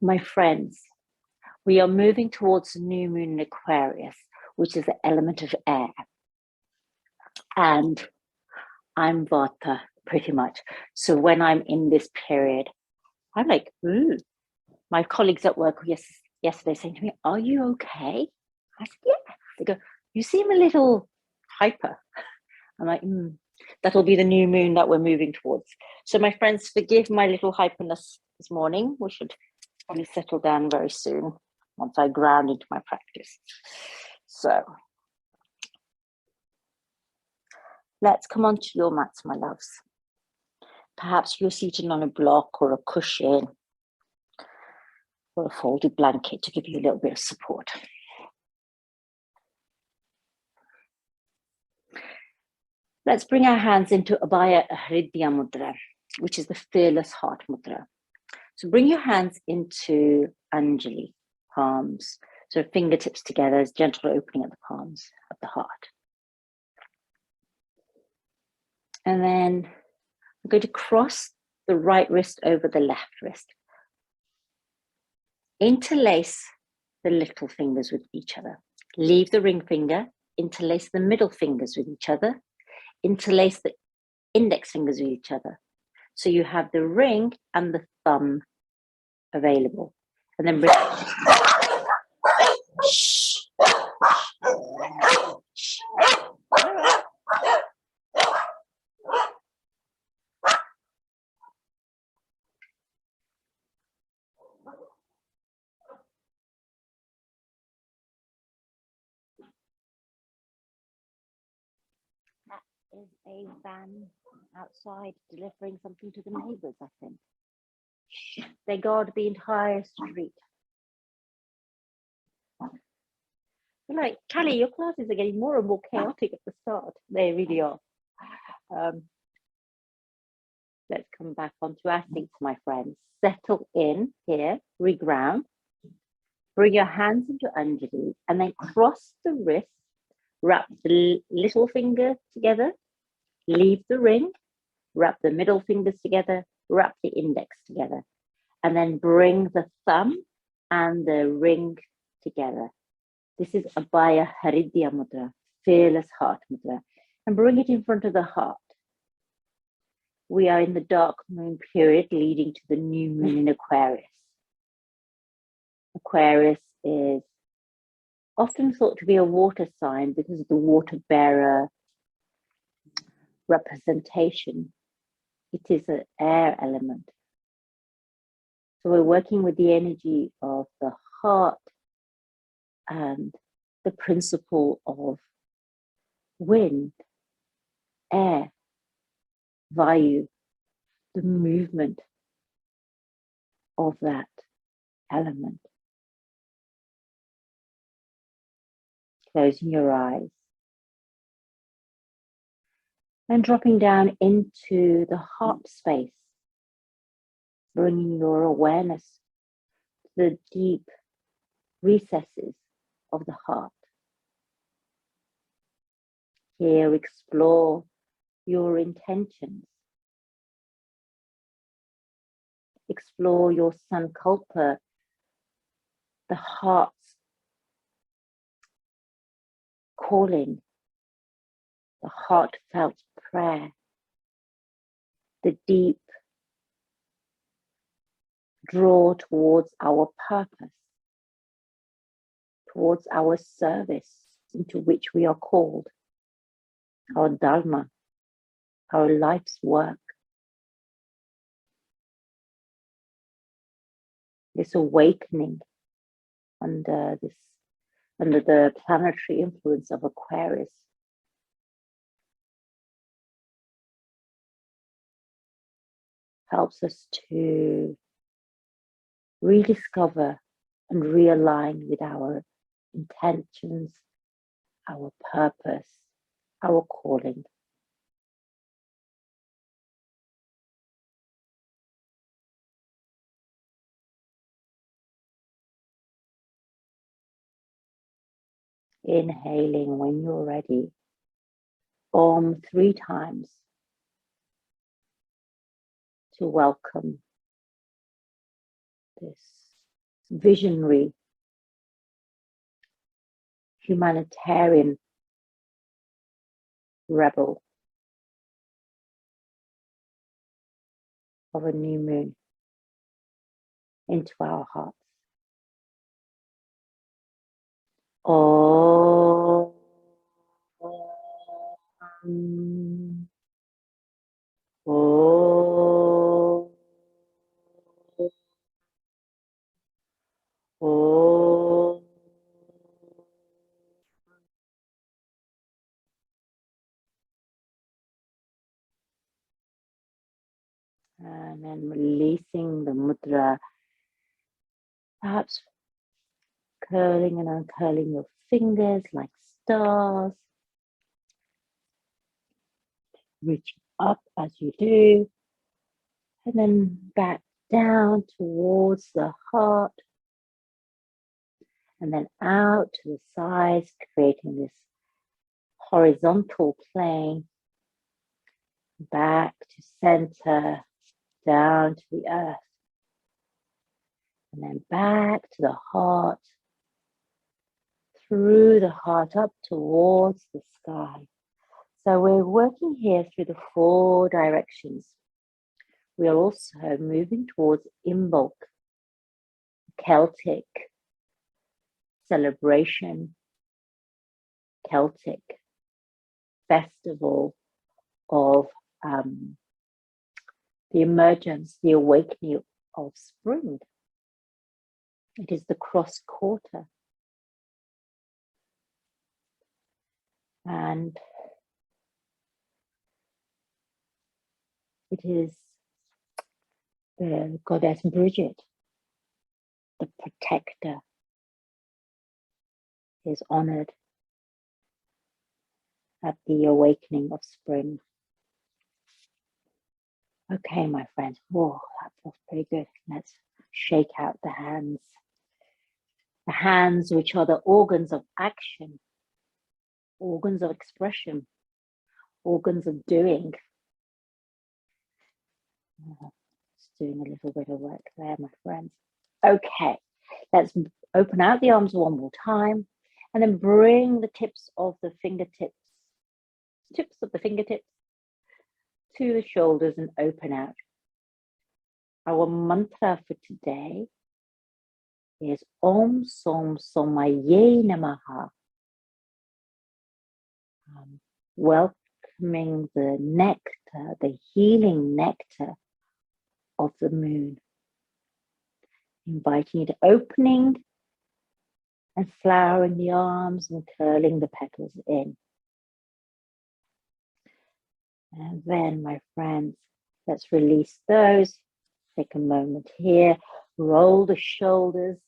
My friends, we are moving towards the new moon in Aquarius, which is the element of air. And I'm Vata, pretty much. So when I'm in this period, I'm like, ooh. My colleagues at work yesterday saying to me, are you okay? I said, yeah. They go, you seem a little hyper. I'm like, that'll be the new moon that we're moving towards. So my friends, forgive my little hyperness this morning. We should probably settle down very soon once I ground into my practice. So let's come onto your mats, my loves. Perhaps you're seated on a block or a cushion or a folded blanket to give you a little bit of support. Let's bring our hands into Abaya Mudra, which is the fearless heart mudra. So bring your hands into Anjali, palms. So fingertips together as gentle opening at the palms of the heart. And then I'm going to cross the right wrist over the left wrist. Interlace the little fingers with each other. Leave the ring finger, interlace the middle fingers with each other, interlace the index fingers with each other. So you have the ring and the thumb available. And then bring is a van outside delivering something to the neighbors, I think. They guard the entire street. They're like, Callie, your classes are getting more and more chaotic at the start. They really are. Let's come back onto our seats, my friends. Settle in here, reground. Bring your hands into Anjali and then cross the wrist. Wrap the little finger together. Leave the ring. Wrap the middle fingers together. Wrap the index together. And then bring the thumb and the ring together. This is Abaya Mudra, fearless heart mudra. And bring it in front of the heart. We are in the dark moon period leading to the new moon in Aquarius. Aquarius is often thought to be a water sign because of the water bearer representation. It is an air element. So we're working with the energy of the heart and the principle of wind, air, vayu, the movement of that element. Closing your eyes and dropping down into the heart space, bringing your awareness to the deep recesses of the heart. Here, explore your intentions. Explore your sankalpa, the heart's calling, the heartfelt prayer, the deep draw towards our purpose, towards our service into which we are called, our dharma, our life's work. This awakening under the planetary influence of Aquarius helps us to rediscover and realign with our intentions, our purpose, our calling. Inhaling when you're ready. Om 3 times to welcome this visionary, humanitarian rebel of a new moon into our hearts. Oh. Oh. Oh. And then releasing the mudra, perhaps curling and uncurling your fingers like stars. Reaching up as you do, and then back down towards the heart, and then out to the sides, creating this horizontal plane, back to center, down to the earth, and then back to the heart, through the heart up towards the sky. So we're working here through the 4 directions. We are also moving towards Imbolc, Celtic celebration, Celtic festival of the emergence, the awakening of spring. It is the cross quarter. And it is the goddess Bridget, the protector, is honored at the awakening of spring. Okay, my friends. Whoa, that feels pretty good. Let's shake out the hands. The hands, which are the organs of action, organs of expression, organs of doing. Just doing a little bit of work there, my friends. Okay, let's open out the arms one more time, and then bring the tips of the fingertips to the shoulders and open out. Our mantra for today is Om Som Somaya Namaha. Welcoming the nectar, the healing nectar of the moon. Inviting you to opening and flowering the arms and curling the petals in. And then, my friends, let's release those. Take a moment here. Roll the shoulders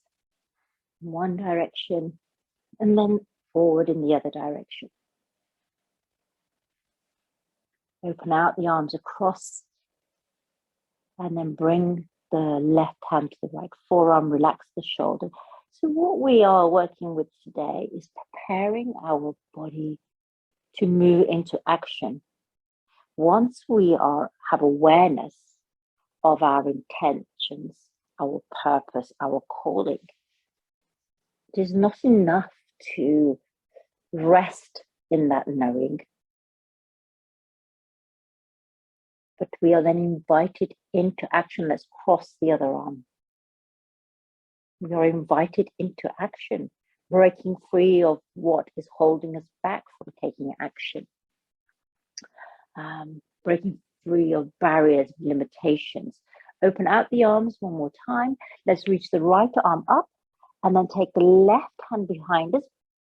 in one direction and then forward in the other direction. Open out the arms across and then bring the left hand to the right forearm. Relax the shoulder. So what we are working with today is preparing our body to move into action. Once we have awareness of our intentions, our purpose, our calling, it is not enough to rest in that knowing, but we are then invited into action. Let's cross the other arm. We are invited into action, breaking free of what is holding us back from taking action, breaking free of barriers, limitations. Open out the arms one more time. Let's reach the right arm up and then take the left hand behind us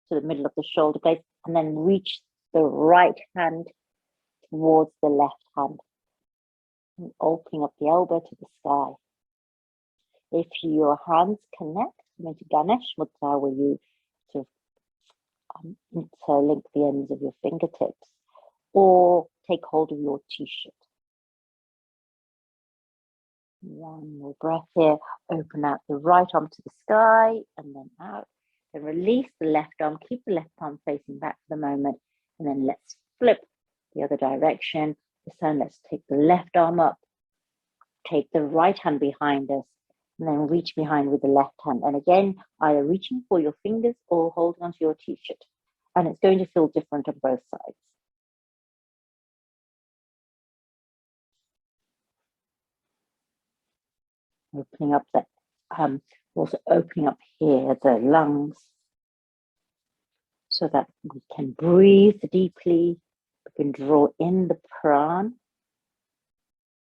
to the middle of the shoulder blade and then reach the right hand towards the left hand. And opening up the elbow to the sky. If your hands connect into Ganesh Mudra, where you sort of interlink the ends of your fingertips, or take hold of your t-shirt. One more breath here. Open out the right arm to the sky and then out. Then release the left arm. Keep the left arm facing back for the moment. And then let's flip the other direction. This time let's take the left arm up. Take the right hand behind us And then reach behind with the left hand. And again, either reaching for your fingers or holding onto your t-shirt. And it's going to feel different on both sides. Opening up that, also opening up here, the lungs, so that we can breathe deeply. We can draw in the prana,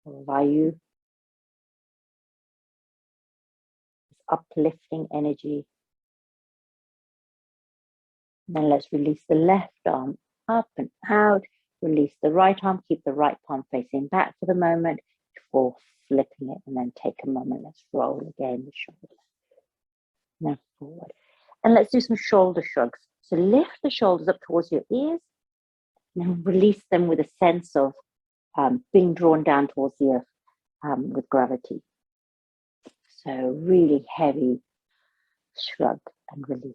or vayu, this uplifting energy. And then let's release the left arm up and out. Release the right arm, keep the right palm facing back for the moment before flipping it, and then take a moment. Let's roll again the shoulders. Now forward. And let's do some shoulder shrugs. So lift the shoulders up towards your ears, and then release them with a sense of being drawn down towards the earth with gravity. So really heavy shrug and release.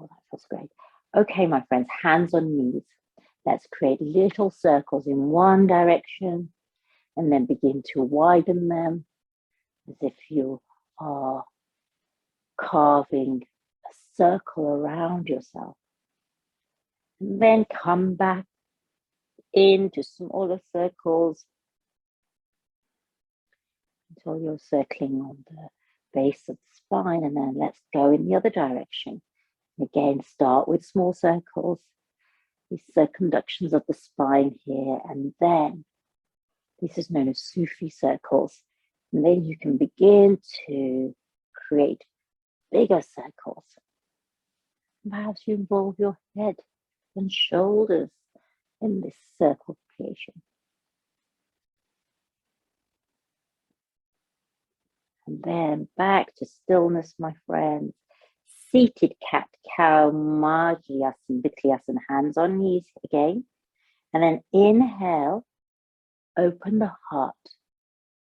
Oh, that feels great. Okay, my friends, hands on knees. Let's create little circles in one direction and then begin to widen them as if you are carving a circle around yourself. And then come back into smaller circles until you're circling on the base of the spine, and then let's go in the other direction. Again, start with small circles, these circumductions of the spine here, and then this is known as Sufi circles. And then you can begin to create bigger circles. Perhaps you involve your head and shoulders in this circle creation. And then back to stillness, my friends. Seated cat-cow, Marjasana, Vikhyasana, hands on knees again. And then inhale, open the heart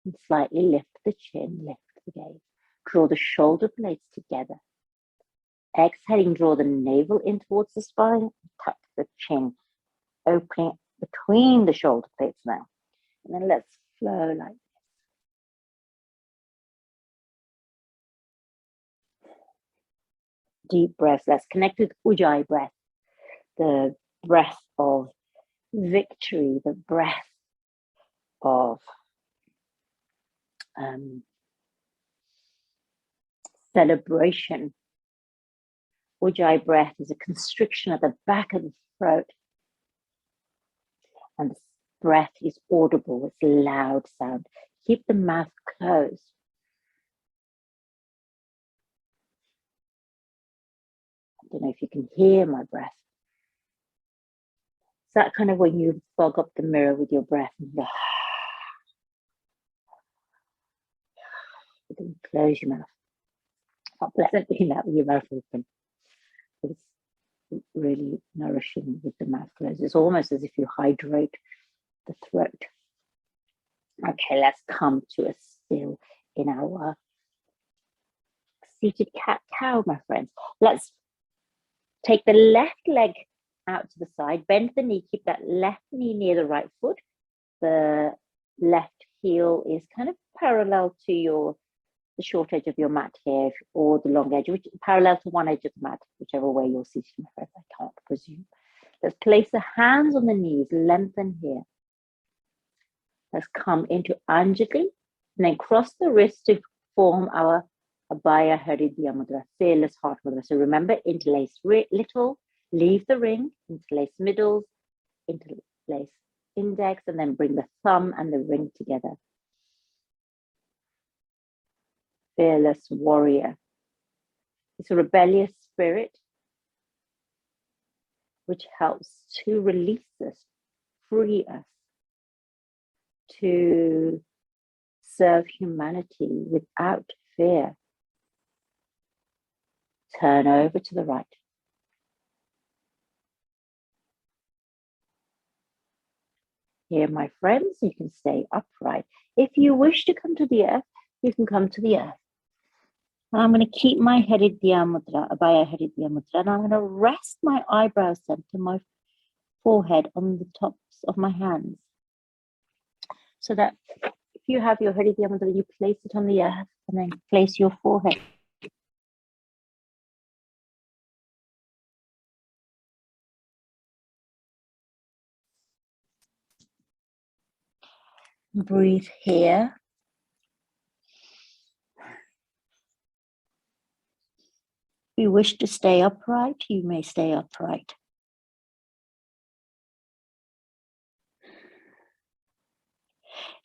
and slightly lift the chin, lift the gaze. Draw the shoulder blades together. Exhaling, draw the navel in towards the spine, tuck the chin, opening between the shoulder blades now. And then let's flow like this. Deep breath. Let's connect with Ujjayi breath, the breath of victory, the breath of celebration. Ujjayi breath is a constriction at the back of the throat, and the breath is audible, it's loud sound. Keep the mouth closed. I don't know if you can hear my breath. It's that kind of when you fog up the mirror with your breath and you can close your mouth. It's not pleasant doing that with your mouth open. It's really nourishing with the mouth closed. It's almost as if you hydrate the throat. Okay, let's come to a still in our seated cat-cow, my friends. Let's take the left leg out to the side, bend the knee, keep that left knee near the right foot. The left heel is kind of parallel to the short edge of your mat here, or the long edge, which parallel to one edge of the mat, whichever way you're seated, my friends, I can't presume. Let's place the hands on the knees, lengthen here. Let's come into Anjali, and then cross the wrists to form our Abaya Mudra, fearless heart mudra. So remember, interlace little, leave the ring, interlace middles, interlace index, and then bring the thumb and the ring together. Fearless warrior. It's a rebellious spirit which helps to release us, free us, to serve humanity without fear. Turn over to the right. Here, my friends, you can stay upright. If you wish to come to the earth, you can come to the earth. I'm going to keep my Abaya Mudra, and I'm going to rest my eyebrows center, my forehead on the tops of my hands, so that if you have your Abaya Mudra, you place it on the earth and then place your forehead. Breathe here. If you wish to stay upright, you may stay upright.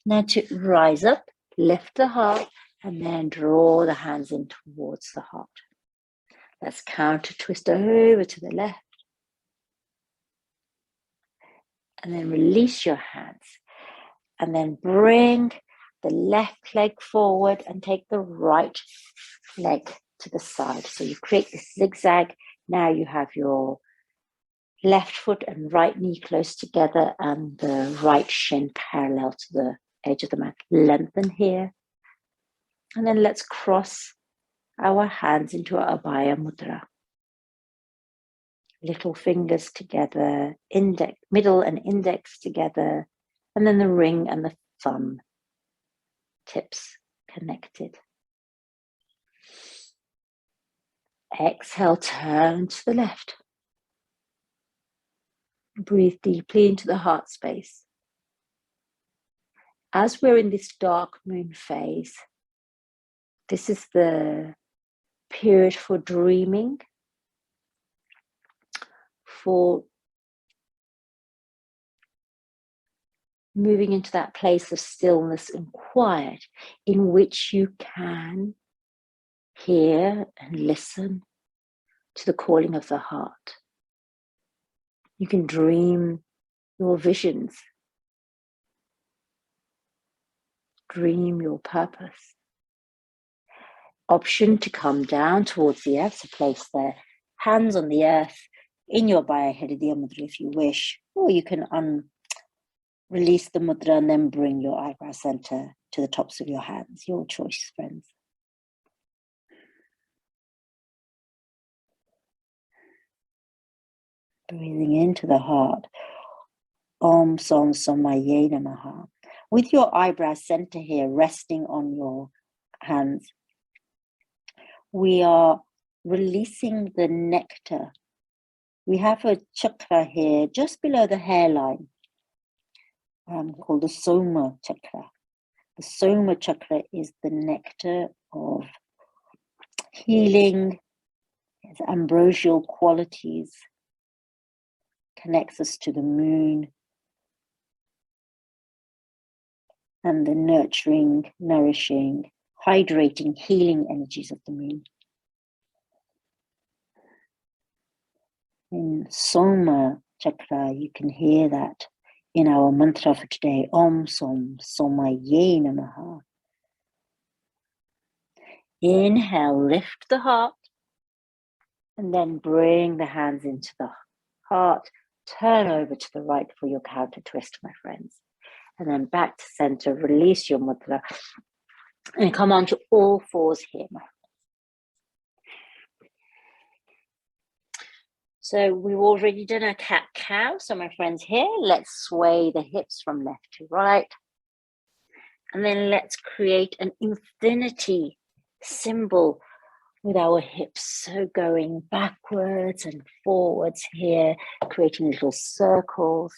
Now to rise up, lift the heart, and then draw the hands in towards the heart. Let's counter twist over to the left. And then release your hands. And then bring the left leg forward and take the right leg to the side. So you create this zigzag. Now you have your left foot and right knee close together and the right shin parallel to the edge of the mat. Lengthen here. And then let's cross our hands into our Abaya Mudra. Little fingers together, middle and index together, and then the ring and the thumb tips connected. Exhale, turn to the left. Breathe deeply into the heart space. As we're in this dark moon phase, this is the period for dreaming, for moving into that place of stillness and quiet in which you can hear and listen to the calling of the heart. You can dream your visions, dream your purpose. Option to come down towards the earth, so place the hands on the earth in your Abaya Mudra if you wish, or you can release the mudra and then bring your eyebrow center to the tops of your hands. Your choice, friends. Breathing into the heart. Om Som Somaya Namaha. With your eyebrow center here resting on your hands, we are releasing the nectar. We have a chakra here just below the hairline called the Soma chakra. The Soma chakra is the nectar of healing, its ambrosial qualities, connects us to the moon and the nurturing, nourishing, hydrating, healing energies of the moon. In Soma chakra, you can hear that in our mantra for today, Om Som Somaya Namaha. Inhale, lift the heart, and then bring the hands into the heart. Turn over to the right for your counter twist, my friends. And then back to center, release your mudra, and come on to all fours here, my friends. So we've already done a cat-cow. So my friends here, let's sway the hips from left to right. And then let's create an infinity symbol with our hips. So going backwards and forwards here, creating little circles.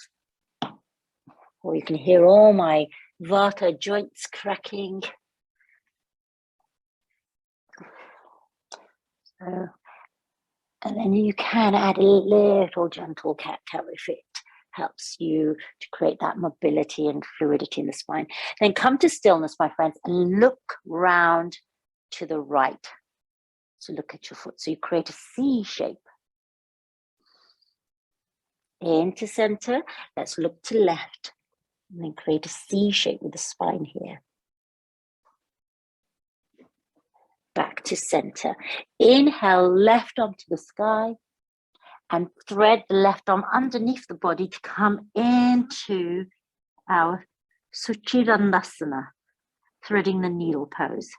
Or you can hear all my vata joints cracking. So, and then you can add a little gentle cat-cow if it helps you to create that mobility and fluidity in the spine. Then come to stillness, my friends, and look round to the right. So look at your foot. So you create a C shape. Into center. Let's look to left. And then create a C shape with the spine here. Back to center. Inhale, left arm to the sky. And thread the left arm underneath the body to come into our Suchirandasana, threading the needle pose.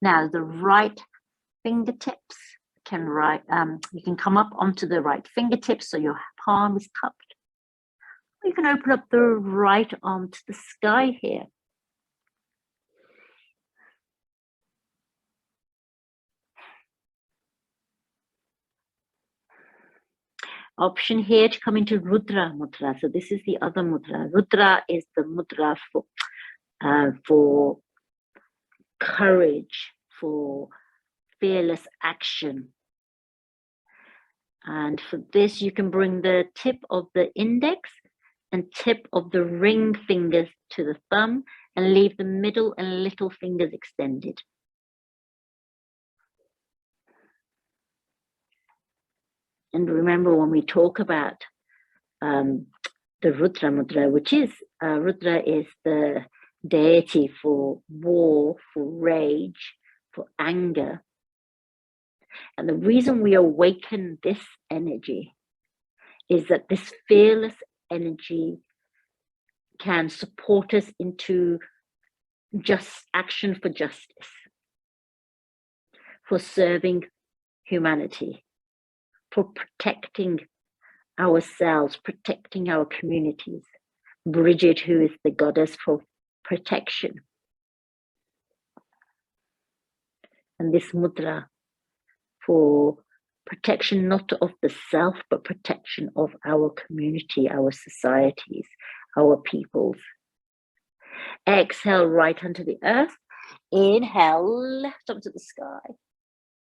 Now the right fingertips can you can come up onto the right fingertips so your palm is cupped. You can open up the right arm to the sky here. option here to come into Rudra Mudra. So this is the other mudra. Rudra is the mudra for courage, for fearless action. And for this, you can bring the tip of the index and tip of the ring fingers to the thumb and leave the middle and little fingers extended. And remember, when we talk about the Rudra Mudra, which is, Rudra is the deity for war, for rage, for anger. And the reason we awaken this energy is that this fearless energy can support us into just action for justice, for serving humanity, for protecting ourselves, protecting our communities. Bridget, who is the goddess for protection. And this mudra for protection not of the self, but protection of our community, our societies, our peoples. Exhale right onto the earth. Inhale left up to the sky.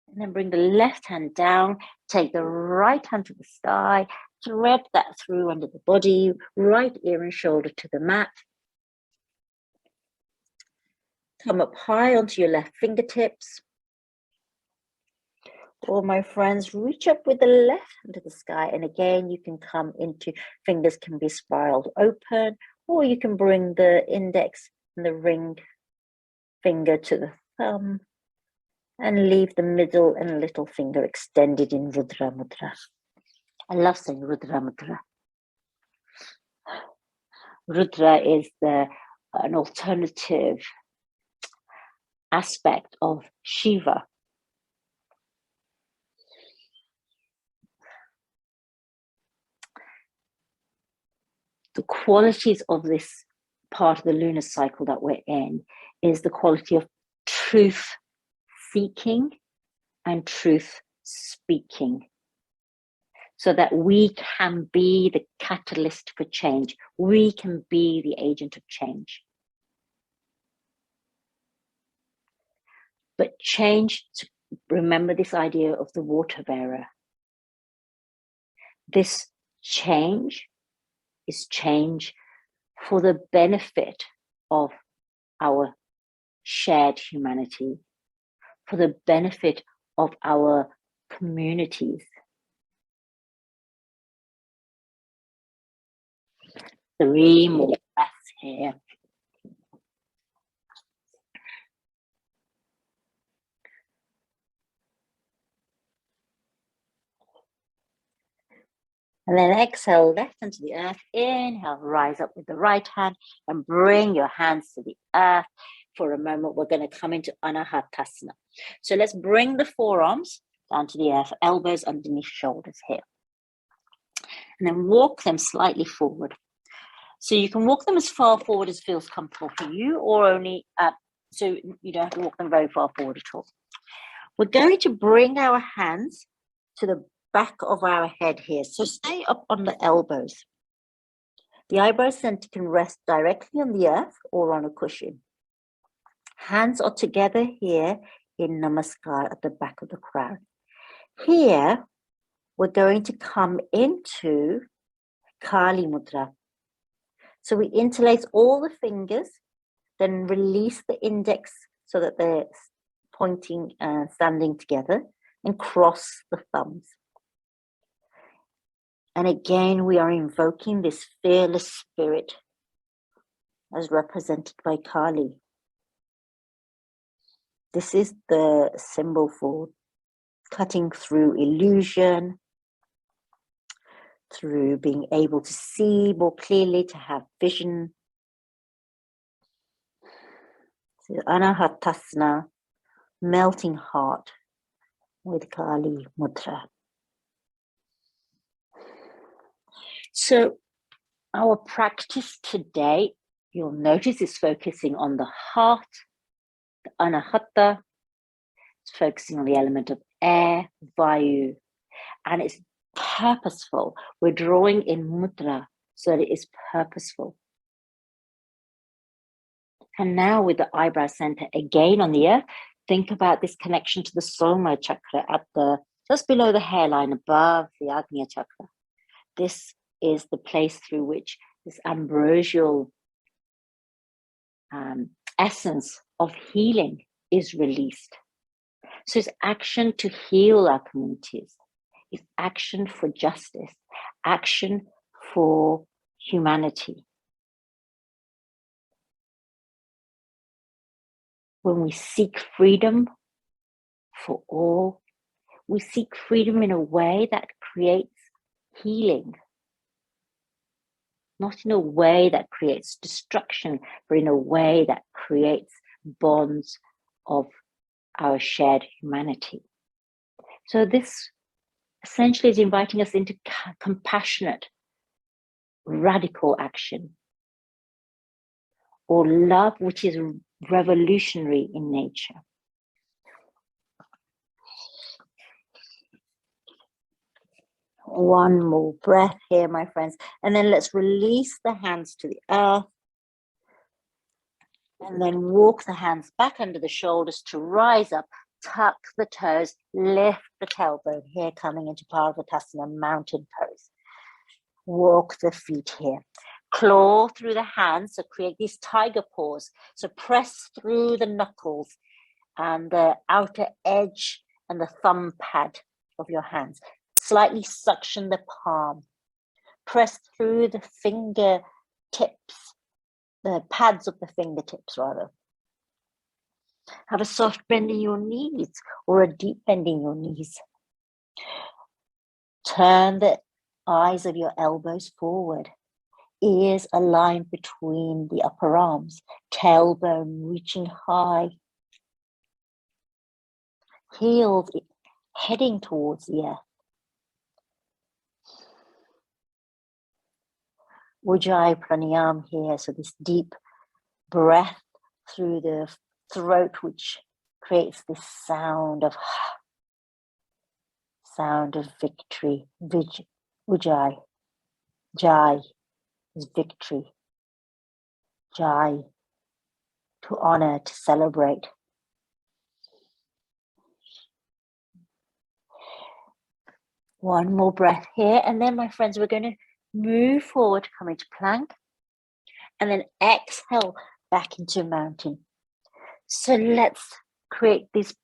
And then bring the left hand down. Take the right hand to the sky. Thread that through under the body. Right ear and shoulder to the mat. Come up high onto your left fingertips. Or my friends, reach up with the left hand to the sky. And again, you can come into, fingers can be spiraled open, or you can bring the index and the ring finger to the thumb and leave the middle and little finger extended in Rudra Mudra. I love saying Rudra Mudra. Rudra is an alternative aspect of Shiva. The qualities of this part of the lunar cycle that we're in is the quality of truth seeking and truth speaking, so that we can be the catalyst for change. We can be the agent of change. But change, remember this idea of the water bearer. This change is change for the benefit of our shared humanity, for the benefit of our communities. 3 more breaths here. And then exhale left into the earth. Inhale, rise up with the right hand and bring your hands to the earth. For a moment, we're going to come into Anahatasana. So let's bring the forearms down to the earth, elbows underneath shoulders here. And then walk them slightly forward. So you can walk them as far forward as feels comfortable for you, or only, so you don't have to walk them very far forward at all. We're going to bring our hands to the back of our head here. So stay up on the elbows. The eyebrow center can rest directly on the earth or on a cushion. Hands are together here in Namaskar at the back of the crown. Here, we're going to come into Kali Mudra. So we interlace all the fingers, then release the index so that they're pointing and standing together, and cross the thumbs. And again, we are invoking this fearless spirit as represented by Kali. This is the symbol for cutting through illusion, through being able to see more clearly, to have vision. So Anahatasana, melting heart with Kali Mudra. So our practice today, you'll notice, is focusing on the heart, the Anahata. It's focusing on the element of air, Vayu, and it's purposeful. We're drawing in mudra so that it is purposeful. And now with the eyebrow center again on the earth, think about this connection to the somaya chakra at the just below the hairline, above the Agnya chakra. This is the place through which this ambrosial essence of healing is released. So it's action to heal our communities. It's action for justice, action for humanity. When we seek freedom for all, we seek freedom in a way that creates healing. Not in a way that creates destruction, but in a way that creates bonds of our shared humanity. So this essentially is inviting us into compassionate, radical action, or love which is revolutionary in nature. One more breath here, my friends, and then let's release the hands to the earth, and then walk the hands back under the shoulders to rise up, tuck the toes, lift the tailbone here, coming into Parvatasana, mountain pose. Walk the feet here. Claw through the hands, so create these tiger paws. So press through the knuckles and the outer edge and the thumb pad of your hands. Slightly suction the palm. Press through the fingertips, the pads of the fingertips rather. Have a soft bend in your knees or a deep bend in your knees. Turn the eyes of your elbows forward. Ears aligned between the upper arms. Tailbone reaching high. Heels heading towards the earth. Ujjayi pranayam here, so this deep breath through the throat, which creates this sound of victory. Ujjayi. Jai is victory. Jai, to honor, to celebrate. One more breath here, and then, my friends, we're going to move forward, come into plank, and then exhale back into mountain. So let's create these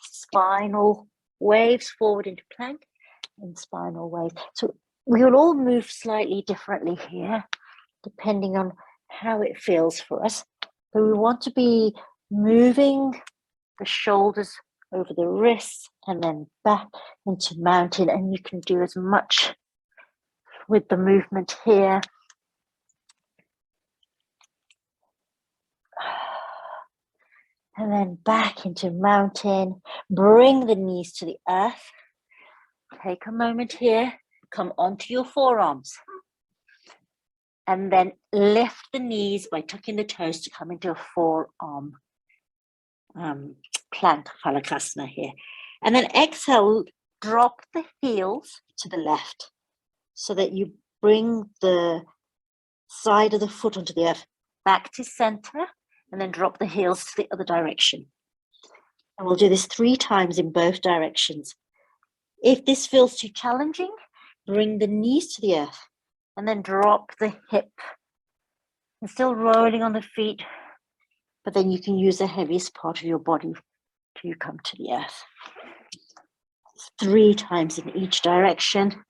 spinal waves forward into plank and spinal waves. So we will all move slightly differently here, depending on how it feels for us. But we want to be moving the shoulders over the wrists and then back into mountain. And you can do as much with the movement here. And then back into mountain. Bring the knees to the earth. Take a moment here. Come onto your forearms. And then lift the knees by tucking the toes to come into a forearm plank, Balasana here. And then exhale, drop the heels to the left so that you bring the side of the foot onto the earth back to center, and then drop the heels to the other direction. And we'll do this 3 times in both directions. If this feels too challenging, bring the knees to the earth and then drop the hip. And still rolling on the feet, but then you can use the heaviest part of your body till you come to the earth. 3 times in each direction.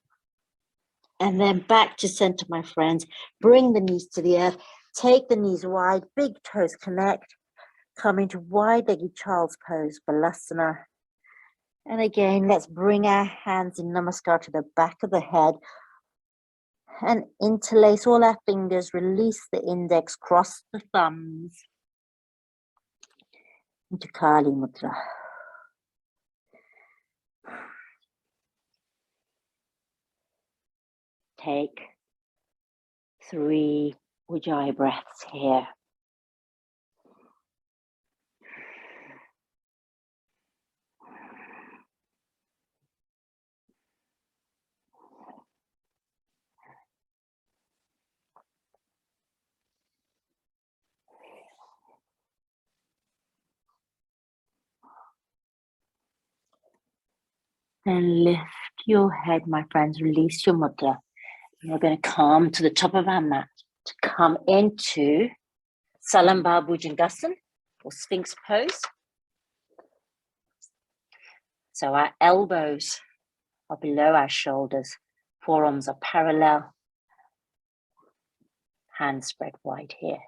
And then back to center, my friends. Bring the knees to the earth. Take the knees wide, big toes connect. Come into wide legged child's pose, Balasana. And again, let's bring our hands in namaskar to the back of the head. And interlace all our fingers, release the index, cross the thumbs. Into Kali Mudra. Take 3 Ujjayi breaths here. And lift your head, my friends. Release your mudra. We're going to come to the top of our mat to come into Salamba Bhujangasana or Sphinx pose. So our elbows are below our shoulders. Forearms are parallel. Hands spread wide here.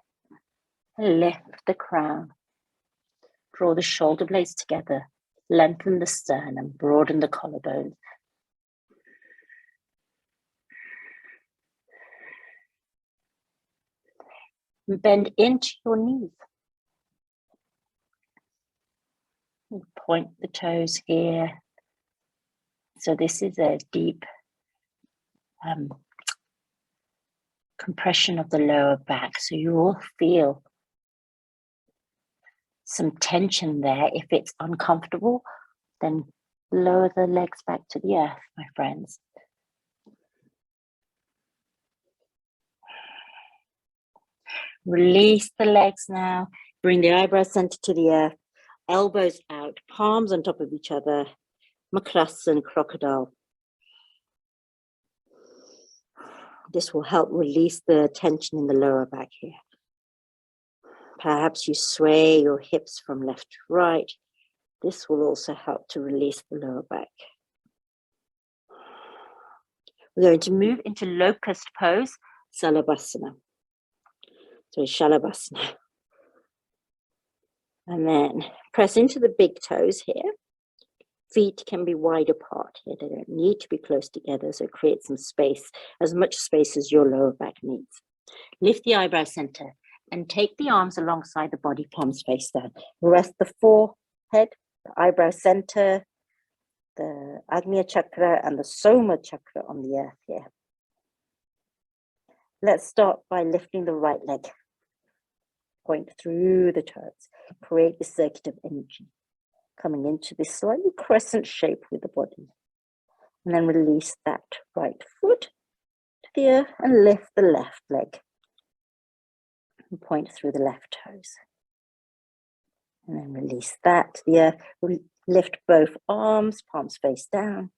Lift the crown. Draw the shoulder blades together. Lengthen the sternum. Broaden the collarbones. Bend into your knees. Point the toes here. So this is a deep compression of the lower back. So you will feel some tension there. If it's uncomfortable, then lower the legs back to the earth, my friends. Release the legs now. Bring the eyebrows center to the earth. Elbows out, palms on top of each other. Malasana, crocodile. This will help release the tension in the lower back here. Perhaps you sway your hips from left to right. This will also help to release the lower back. We're going to move into Locust Pose, Shalabhasana. And then press into the big toes here. Feet can be wide apart here. They don't need to be close together, so create some space, as much space as your lower back needs. Lift the eyebrow center and take the arms alongside the body, palms face down. Rest the forehead, the eyebrow center, the Agnya chakra and the Soma chakra on the earth here. Let's start by lifting the right leg. Point through the toes. Create the circuit of energy. Coming into this slightly crescent shape with the body. And then release that right foot to the earth and lift the left leg. And point through the left toes. And then release that to the earth. Lift both arms, palms face down.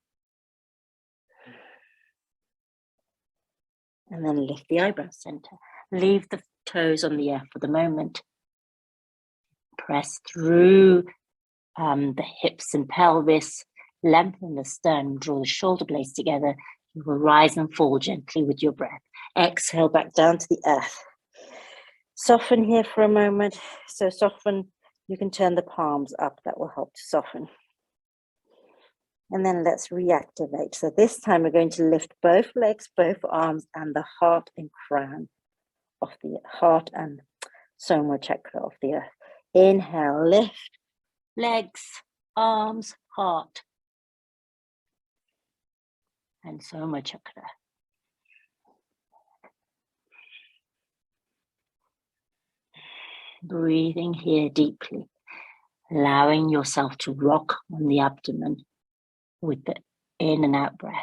And then lift the eyebrow center. Leave the toes on the earth for the moment. Press through the hips and pelvis. Lengthen the sternum. Draw the shoulder blades together. You will rise and fall gently with your breath. Exhale back down to the earth. Soften here for a moment. So soften. You can turn the palms up. That will help to soften. And then let's reactivate. So this time we're going to lift both legs, both arms, and the heart and crown of the heart and Soma chakra of the earth. Inhale, lift, legs, arms, heart, and Soma chakra. Breathing here deeply, allowing yourself to rock on the abdomen with the in and out breath.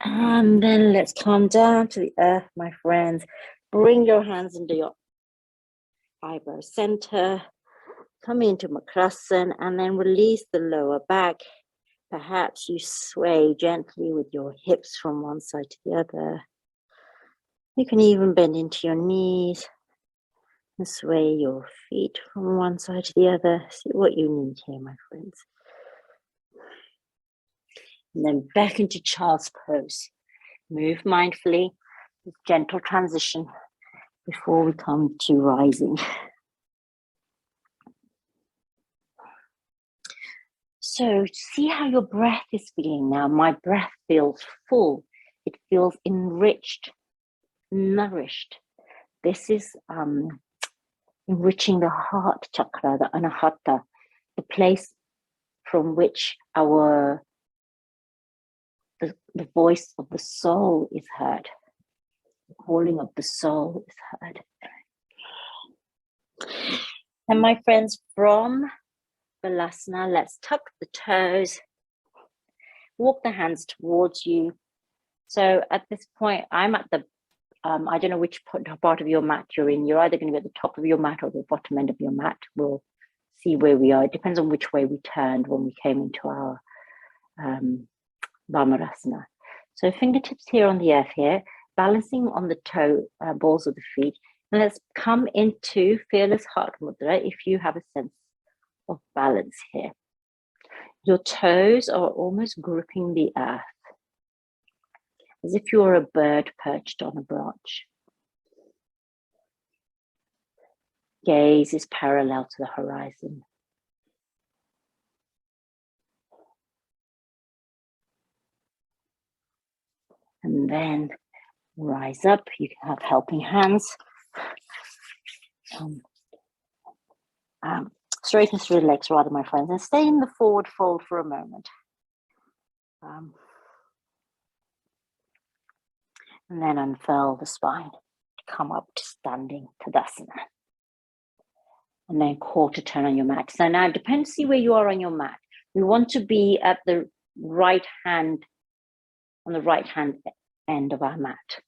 And then let's come down to the earth, my friends. Bring your hands into your eyebrow center. Come into Malasana and then release the lower back. Perhaps you sway gently with your hips from one side to the other. You can even bend into your knees and sway your feet from one side to the other. See what you need here, my friends. And then back into child's pose. Move mindfully with gentle transition before we come to rising. So see how your breath is feeling now. My breath feels full. It feels enriched, nourished. This is enriching the heart chakra, the anahata, the place from which the voice of the soul is heard. The calling of the soul is heard. And my friends, from Balasana, let's tuck the toes, walk the hands towards you. So at this point, I'm at the, I don't know which part of your mat you're in. You're either going to be at the top of your mat or the bottom end of your mat. We'll see where we are. It depends on which way we turned when we came into our Malasana. So fingertips here on the earth here, balancing on the toe balls of the feet. And let's come into Fearless Heart Mudra if you have a sense of balance here. Your toes are almost gripping the earth, as if you're a bird perched on a branch. Gaze is parallel to the horizon. And then rise up. You can have helping hands. Straighten through the legs rather, my friends, and stay in the forward fold for a moment. And then unfurl the spine. Come up to standing Tadasana. And then quarter turn on your mat. So now it depends, see where you are on your mat. We want to be at the right hand, on the right hand end of our mat.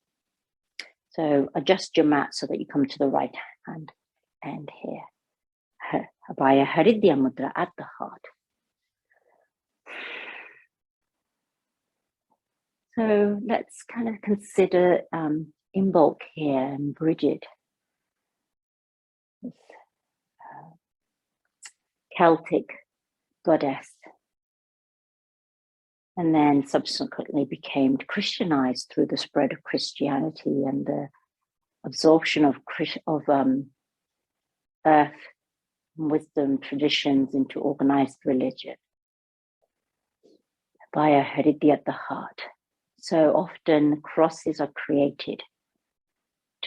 So adjust your mat so that you come to the right hand end here. Abaya Mudra at the heart. So let's kind of consider Imbolc here and Bridget, this Celtic goddess, and then subsequently became Christianized through the spread of Christianity and the absorption of earth, wisdom, traditions into organized religion. Abaya at the heart. So often crosses are created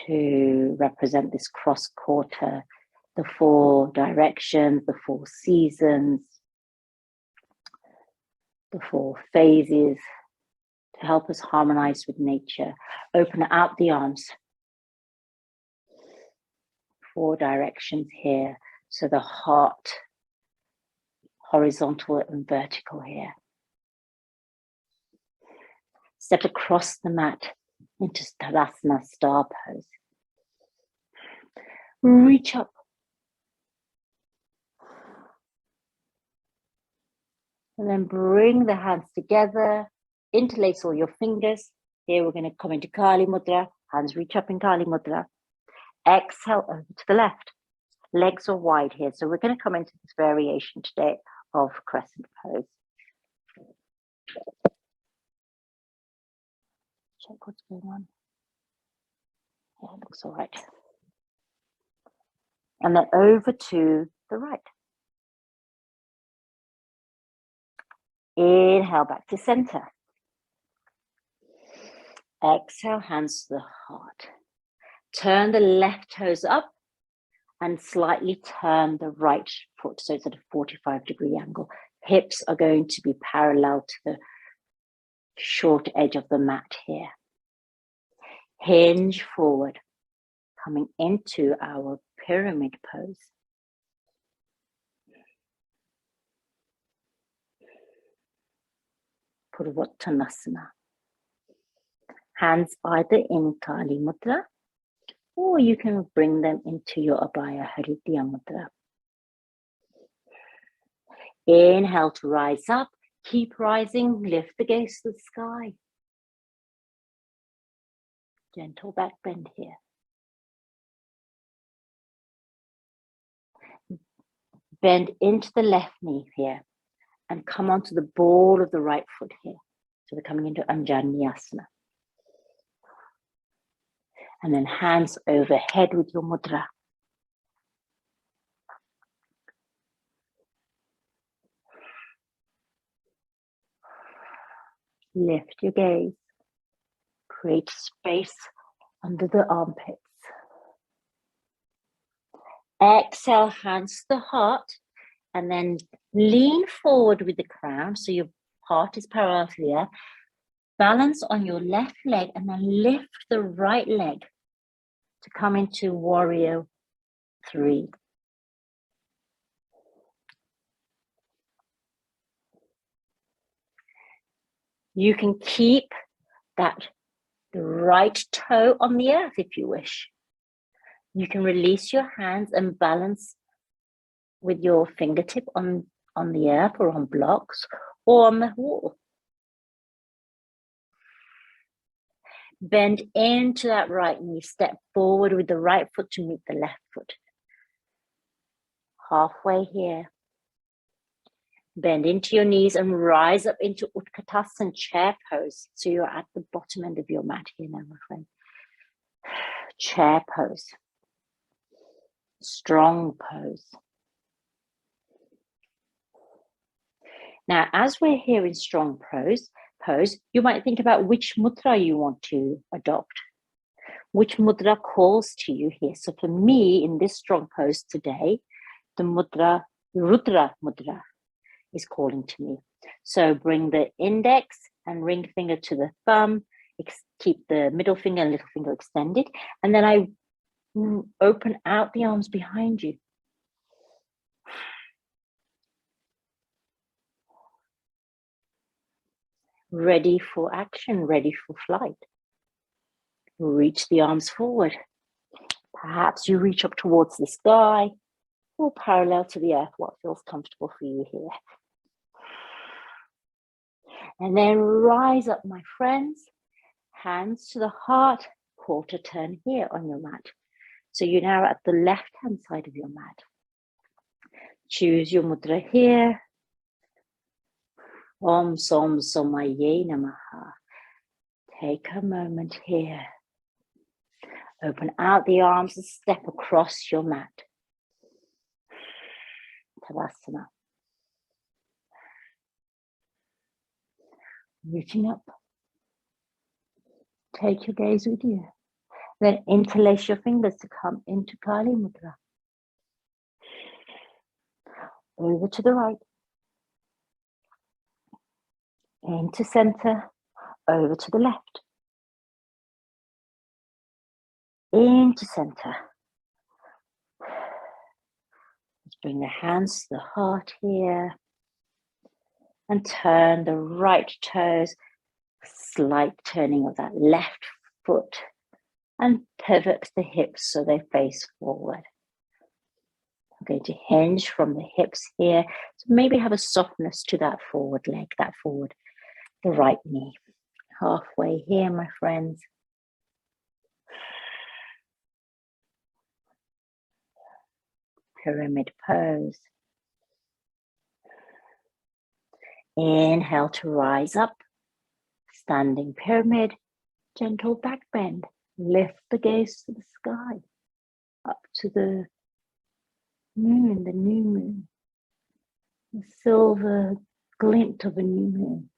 to represent this cross quarter, the 4 directions, the 4 seasons, the 4 phases, to help us harmonize with nature. Open out the arms. 4 directions here. So the heart, horizontal and vertical here. Step across the mat into Tadasana, star pose. Reach up. And then bring the hands together, interlace all your fingers. Here we're going to come into Kali Mudra. Hands reach up in Kali Mudra. Exhale over to the left. Legs are wide here. So we're going to come into this variation today of crescent pose. Check what's going on. Yeah, it looks all right. And then over to the right. Inhale back to center. Exhale, hands to the heart. Turn the left toes up and slightly turn the right foot so it's at a 45-degree angle. Hips are going to be parallel to the short edge of the mat here. Hinge forward, coming into our pyramid pose. Purvottanasana. Hands either in Kali Mudra, or you can bring them into your Abaya Mudra. Inhale to rise up. Keep rising. Lift the gaze to the sky. Gentle back bend here. Bend into the left knee here and come onto the ball of the right foot here. So we're coming into Anja Nyasana. And then hands overhead with your mudra. Lift your gaze. Create space under the armpits. Exhale, hands to the heart. And then lean forward with the crown. So your heart is parallel to the earth. Balance on your left leg and then lift the right leg to come into Warrior 3. You can keep the right toe on the earth if you wish. You can release your hands and balance with your fingertip on the earth or on blocks or on the wall. Bend into that right knee, step forward with the right foot to meet the left foot. Halfway here. Bend into your knees and rise up into Utkatasana chair pose. So you're at the bottom end of your mat here now, my friend. Chair pose. Strong pose. Now, as we're here in strong pose, you might think about which mudra you want to adopt. Which mudra calls to you here. So for me, in this strong pose today, the mudra, Rudra Mudra, is calling to me. So bring the index and ring finger to the thumb, keep the middle finger and little finger extended, and then I open out the arms behind you. Ready for action, ready for flight. Reach the arms forward. Perhaps you reach up towards the sky or parallel to the earth, what feels comfortable for you here. And then rise up, my friends. Hands to the heart, quarter turn here on your mat. So you're now at the left-hand side of your mat. Choose your mudra here. Om Som Somaya Namaha. Take a moment here. Open out the arms and step across your mat. Balasana. Reaching up. Take your gaze with you. Then interlace your fingers to come into Kali Mudra. Over to the right. Into center. Over to the left. Into center. Let's bring the hands to the heart here. And turn the right toes. Slight turning of that left foot. And pivot the hips so they face forward. I'm going to hinge from the hips here. So maybe have a softness to that forward leg, the right knee. Halfway here, my friends. Pyramid pose. Inhale to rise up. Standing pyramid. Gentle back bend. Lift the gaze to the sky. Up to the moon, the new moon. The silver glint of a new moon.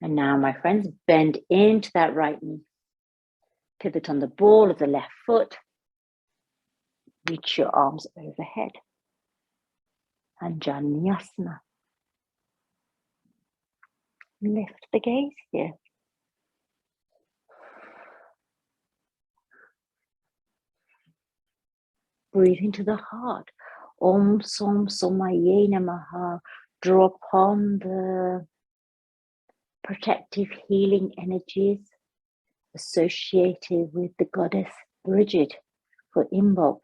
And now, my friends, bend into that right knee. Pivot on the ball of the left foot. Reach your arms overhead. Anja Nyasana. Lift the gaze here. Breathe into the heart. Om Som Somaya Namaha. Draw upon the protective healing energies associated with the goddess Bridget for Imbolc.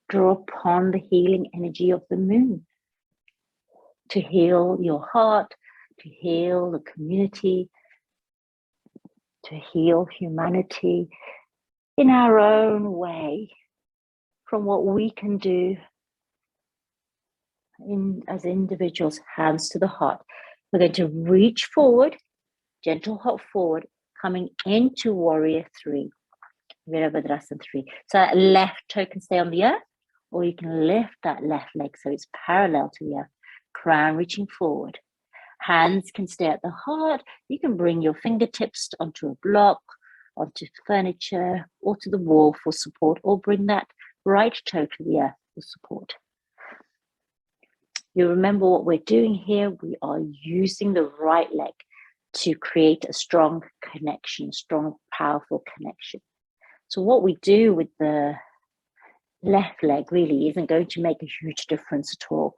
Draw upon the healing energy of the moon to heal your heart, to heal the community, to heal humanity in our own way, from what we can do as individuals. Hands to the heart. We're going to reach forward, gentle hop forward, coming into warrior 3, Virabhadrasana 3. So that left toe can stay on the earth, or you can lift that left leg so it's parallel to the earth. Crown reaching forward. Hands can stay at the heart. You can bring your fingertips onto a block, onto furniture, or to the wall for support, or bring that right toe to the earth for support. You remember what we're doing here. We are using the right leg to create a strong connection, strong, powerful connection. So what we do with the left leg really isn't going to make a huge difference at all.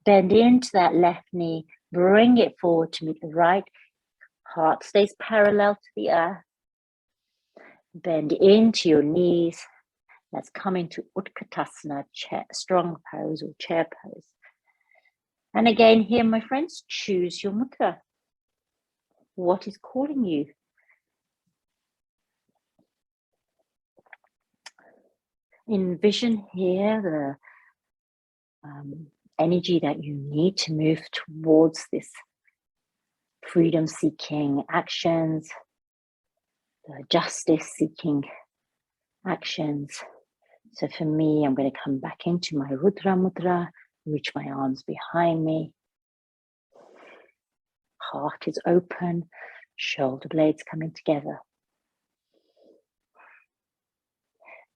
Bend into that left knee, Bring it forward to meet the right. Heart stays parallel to the earth. Bend into your knees. Let's come into Utkatasana, chair, strong pose or chair pose. And again here, my friends, choose your mudra. What is calling you? Envision here the energy that you need to move towards this freedom-seeking actions, the justice-seeking actions. So for me, I'm going to come back into my Rudra Mudra, reach my arms behind me. Heart is open, shoulder blades coming together.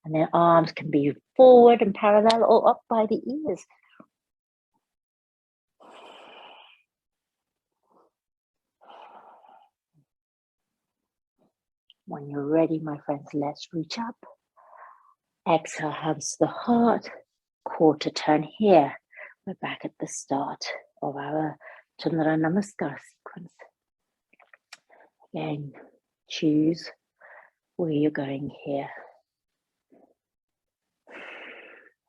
And then arms can be forward and parallel or up by the ears. When you're ready, my friends, let's reach up. Exhale, hands to the heart. Quarter turn here. We're back at the start of our Chandra Namaskar sequence. Again, choose where you're going here.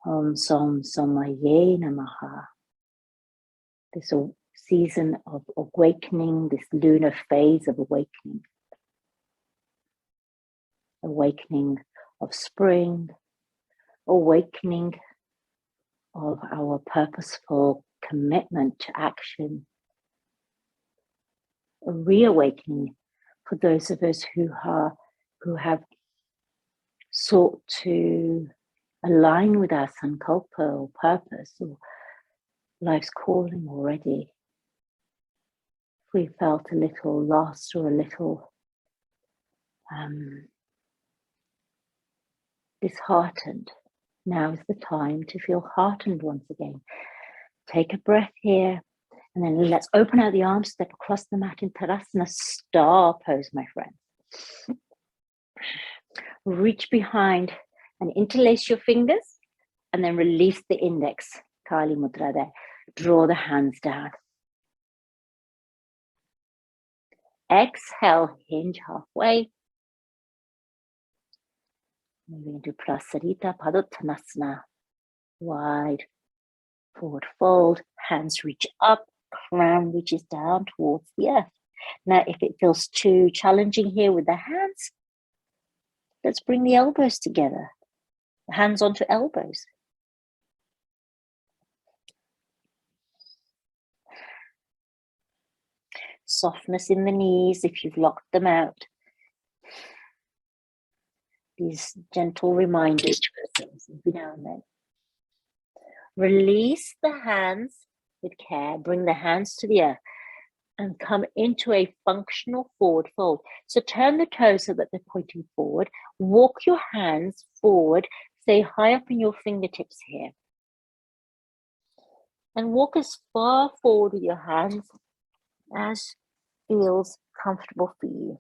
Om Som Somaya Namaha. This season of awakening, this lunar phase of awakening. Awakening of spring, awakening of our purposeful commitment to action, a reawakening for those of us who have sought to align with our sankalpa or purpose or life's calling already. If we felt a little lost or a little disheartened, now is the time to feel heartened once again. Take a breath here, and then let's open out the arms, step across the mat in Tadasana, star pose, my friend. Reach behind and interlace your fingers, and then release the index, Kali Mudra there. Draw the hands down. Exhale, hinge halfway. Moving into Prasarita Padottanasana. Wide forward fold, hands reach up, crown reaches down towards the earth. Now, if it feels too challenging here with the hands, let's bring the elbows together. Hands onto elbows. Softness in the knees if you've locked them out. These gentle reminders to ourselves every now and then. Release the hands with care. Bring the hands to the earth and come into a functional forward fold. So turn the toes so that they're pointing forward. Walk your hands forward. Stay high up in your fingertips here. And walk as far forward with your hands as feels comfortable for you.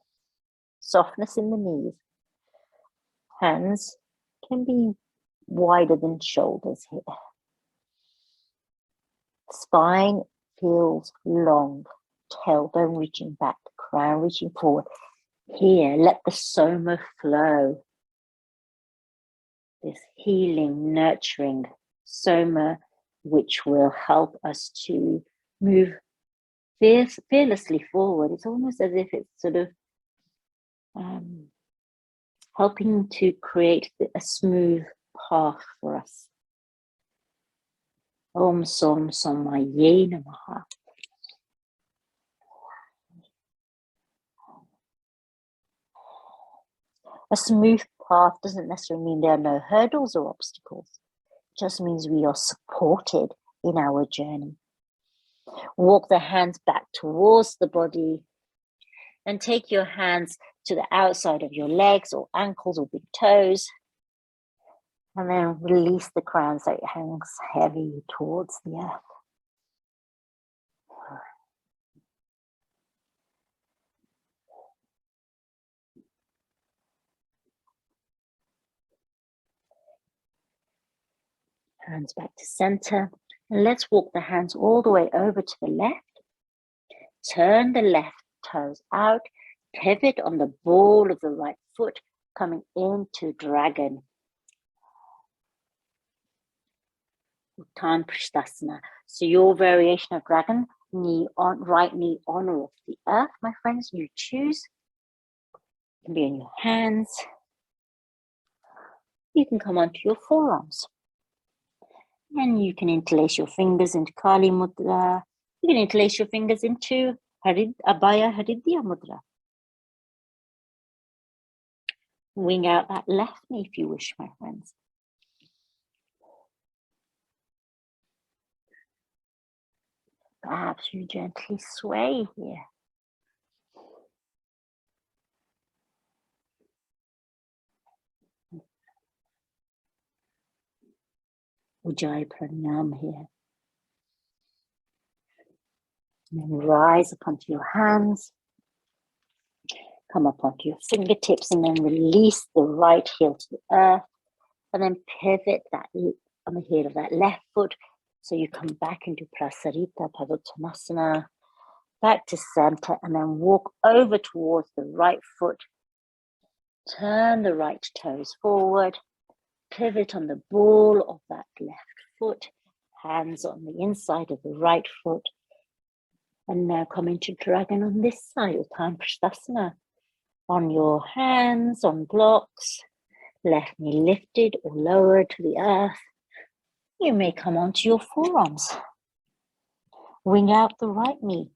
Softness in the knees. Hands can be wider than shoulders here. Spine feels long. Tailbone reaching back, crown reaching forward. Here, let the soma flow. This healing, nurturing soma, which will help us to move fearlessly forward. It's almost as if it's sort of helping to create a smooth path for us. Om Som Somaya Namaha. A smooth path doesn't necessarily mean there are no hurdles or obstacles. It just means we are supported in our journey. Walk the hands back towards the body and take your hands to the outside of your legs or ankles or big toes. And then release the crown so it hangs heavy towards the earth. Hands back to center. And let's walk the hands all the way over to the left. turn the left toes out, pivot on the ball of the right foot, coming into dragon. Uttan Prishtasana. So your variation of dragon, knee on, right knee on or off the earth, my friends, you choose. You can be on your hands. You can come onto your forearms. And you can interlace your fingers into Kali Mudra. You can interlace your fingers into Abaya Mudra. Wing out that left knee if you wish, my friends. Perhaps you gently sway here. Ujjayi Pranam here. And then rise up onto your hands. Come up onto your fingertips and then release the right heel to the earth. And then pivot that on the heel of that left foot. So you come back into Prasarita Padottanasana. Back to center and then walk over towards the right foot. Turn the right toes forward. Pivot on the ball of that left foot. Hands on the inside of the right foot. And now come into dragon on this side, Uttan Prishtasana. On your hands, on blocks. Left knee lifted or lowered to the earth. You may come onto your forearms. Wing out the right knee.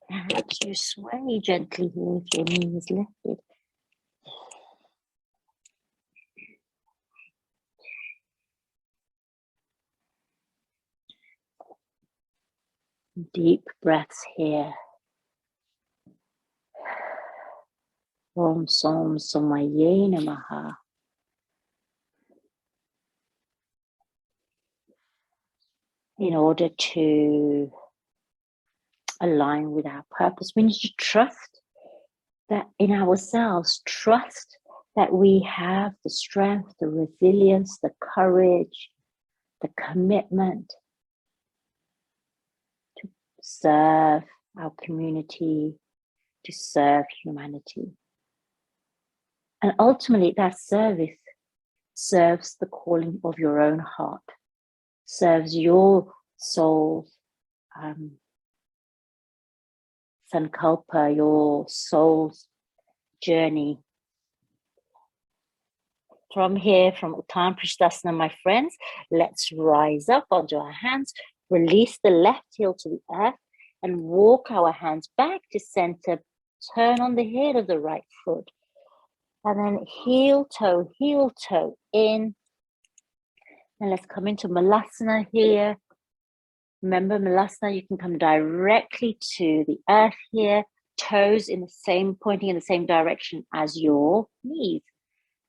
Perhaps you sway gently here if your knee is lifted. Deep breaths here. Om Som Somaya Namaha. In order to align with our purpose, we need to trust that in ourselves, trust that we have the strength, the resilience, the courage, the commitment to serve our community, to serve humanity. And ultimately, that service serves the calling of your own heart, serves your soul's sankalpa, your soul's journey. From here, from Uttan Prishtasana, my friends, let's rise up onto our hands, release the left heel to the earth, and walk our hands back to center. Turn on the heel of the right foot. And then heel toe in. And let's come into Malasana here. Remember, Malasana, you can come directly to the earth here. Toes in the same, pointing in the same direction as your knees.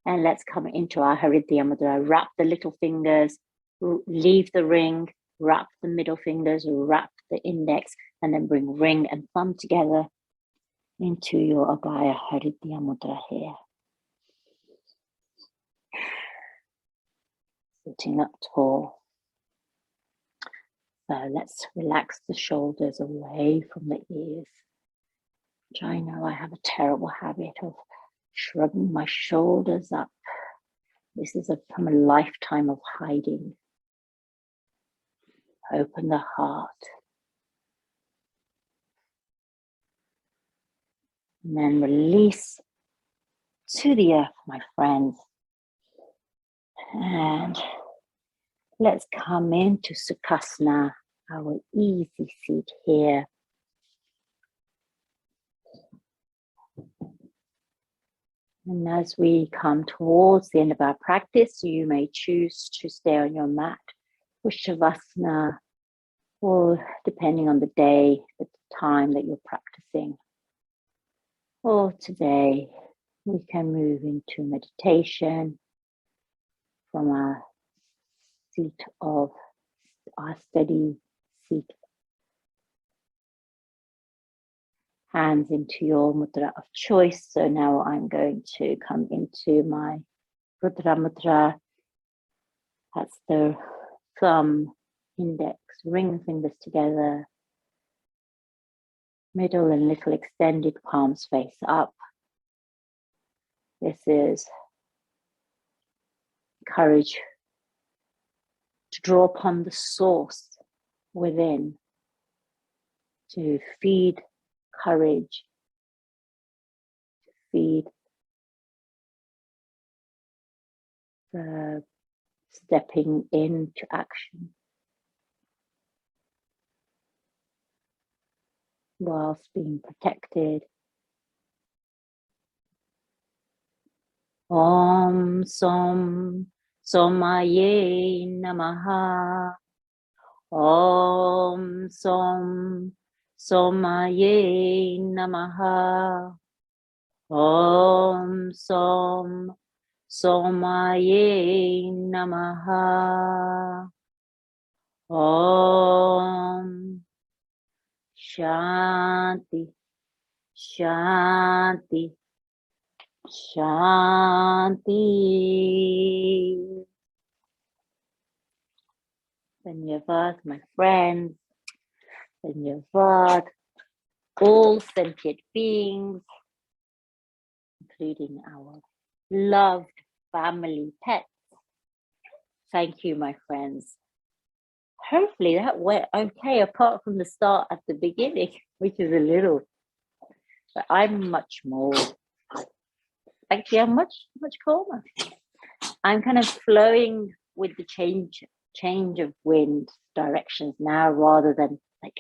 And let's come into our Hridaya Mudra. Wrap the little fingers, leave the ring, wrap the middle fingers, wrap the index, and then bring ring and thumb together into your Abaya Hridaya Mudra here. Sitting up tall. So let's relax the shoulders away from the ears. Which I know I have a terrible habit of shrugging my shoulders up. This is from a lifetime of hiding. Open the heart. And then release to the earth, my friends. And let's come into Sukhasana, our easy seat here. And as we come towards the end of our practice, you may choose to stay on your mat for Shavasana, or depending on the day, the time that you're practicing. Or today, we can move into meditation from our seat of our steady seat. Hands into your mudra of choice. So now I'm going to come into my Rudra Mudra. That's the thumb, index, ring fingers together. Middle and little extended palms face up. This is courage to draw upon the source within, to feed courage, to feed the stepping into action, whilst being protected. Om Som Somaya namaha. Om Som Somaya namaha. Om Som Somaya namaha. Om Shanti Shanti Shanti. Dhanyavad, my friends. Dhanyavad, all sentient beings, including our loved family pets. Thank you, my friends. Hopefully that went okay, apart from the start at the beginning, which is a little, but I'm much more, actually I'm much calmer. I'm kind of flowing with the change of wind directions now, rather than like